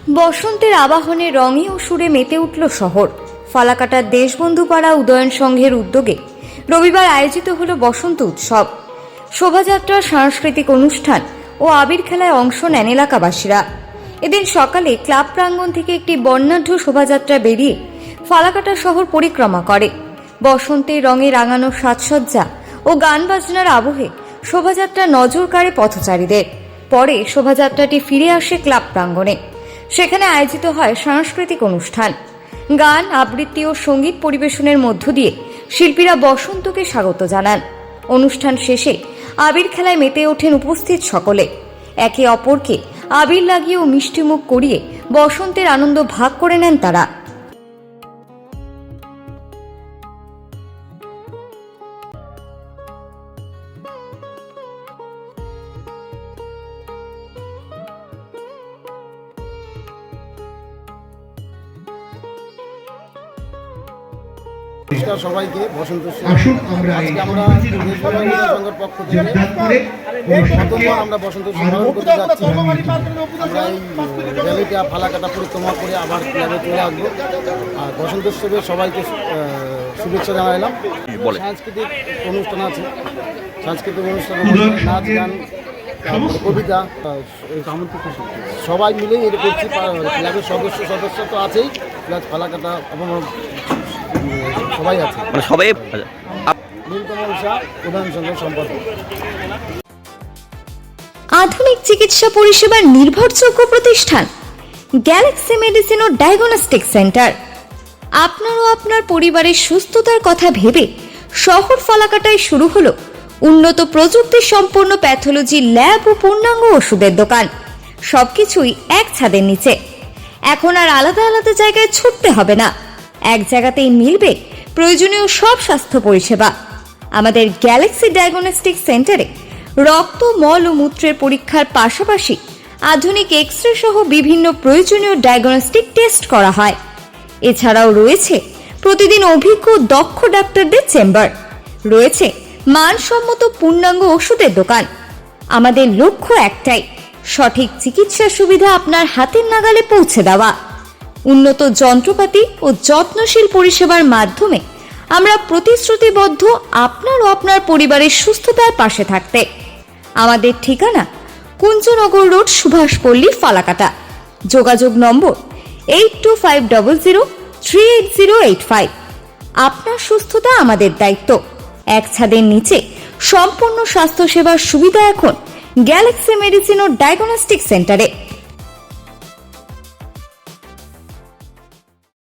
বসন্তের আবাহনে রঙে ও সুরে মেতে উঠল শহর। ফালাকাটার দেশবন্ধু পাড়া উদয়ন সংঘের উদ্যোগে রবিবার আয়োজিত হল বসন্ত উৎসব। শোভাযাত্রা, সাংস্কৃতিক অনুষ্ঠান ও আবির খেলায় অংশ নেন এলাকাবাসীরা। এদিন সকালে ক্লাব প্রাঙ্গণ থেকে একটি বর্ণাঢ্য শোভাযাত্রা বেরিয়ে ফালাকাটা শহর পরিক্রমা করে। বসন্তের রঙে রাঙানো সাজসজ্জা ও গান বাজনার আবহে শোভাযাত্রা নজর কাড়ে পথচারীদের। পরে শোভাযাত্রাটি ফিরে আসে ক্লাব প্রাঙ্গণে। সেখানে আয়োজিত হয় সাংস্কৃতিক অনুষ্ঠান। গান, আবৃত্তি ও সঙ্গীত পরিবেশনের মধ্য দিয়ে শিল্পীরা বসন্তকে স্বাগত জানান। অনুষ্ঠান শেষে আবির খেলায় মেতে ওঠেন উপস্থিত সকলে। একে অপরকে আবির লাগিয়ে ও মিষ্টিমুখ করিয়ে বসন্তের আনন্দ ভাগ করে নেন তারা। সবাইকে বসন্ত আজকে আমরা সংঘের পক্ষ থেকে আমরা বসন্ত পালন করতে যাচ্ছি। আমরা এই র্যালিটা ফালাকাটা পরিক্রমা করে আবার ক্লাবে চলে আসবো। আর বসন্ত উৎসবে সবাইকে শুভেচ্ছা জানাইলাম। সাংস্কৃতিক অনুষ্ঠান আছে, সাংস্কৃতিক অনুষ্ঠান, নাচ গান, কবিতা, সবাই মিলেই এটা করছি। ক্লাবের সদস্য তো আছেই, প্লাস ফালাকাটা এবং সবাই আছে, মানে সবাই। আধুনিক চিকিৎসা পরিষেবার নির্ভরযোগ্য প্রতিষ্ঠান গ্যালাক্সি মেডিসিন ও ডায়াগনস্টিক সেন্টার। আপনারও আপনার পরিবারের সুস্থতার কথা ভেবে শহর ফালাকাটায় শুরু হলো উন্নত প্রযুক্তি সম্পন্ন প্যাথোলজি ল্যাব ও পূর্ণাঙ্গ ওষুধের দোকান। সবকিছুই এক ছাদের নিচে। এখন আর আলাদা আলাদা জায়গায় ছুটতে হবে না, এক জায়গাতেই মিলবে প্রয়োজনীয় সব স্বাস্থ্য পরিষেবা। আমাদের গ্যালাক্সি ডায়াগনস্টিক সেন্টারে রক্ত, মল ও মূত্রের পরীক্ষার পাশাপাশি আধুনিক এক্স-রে সহ বিভিন্ন প্রয়োজনীয় ডায়াগনস্টিক টেস্ট করা হয়। এছাড়াও রয়েছে প্রতিদিন অভিজ্ঞ দক্ষ ডাক্তারদের চেম্বার, রয়েছে মানসম্মত পূর্ণাঙ্গ ওষুধের দোকান। আমাদের লক্ষ্য একটাই, সঠিক চিকিৎসা সুবিধা আপনার হাতের নাগালে পৌঁছে দেওয়া। উন্নত যন্ত্রপাতি ও যত্নশীল পরিষেবার মাধ্যমে আমরা প্রতিশ্রুতিবদ্ধ আপনার ও আপনার পরিবারের সুস্থতার পাশে থাকতে। আমাদের ঠিকানা কুঞ্জনগর রোড, সুভাষপল্লী, ফালাকাটা। যোগাযোগ নম্বর 8250038085। আপনার সুস্থতা আমাদের দায়িত্ব। এক ছাদের নিচে সম্পূর্ণ স্বাস্থ্যসেবার সুবিধা এখন গ্যালাক্সি মেডিসিন ও ডায়াগনস্টিক সেন্টারে।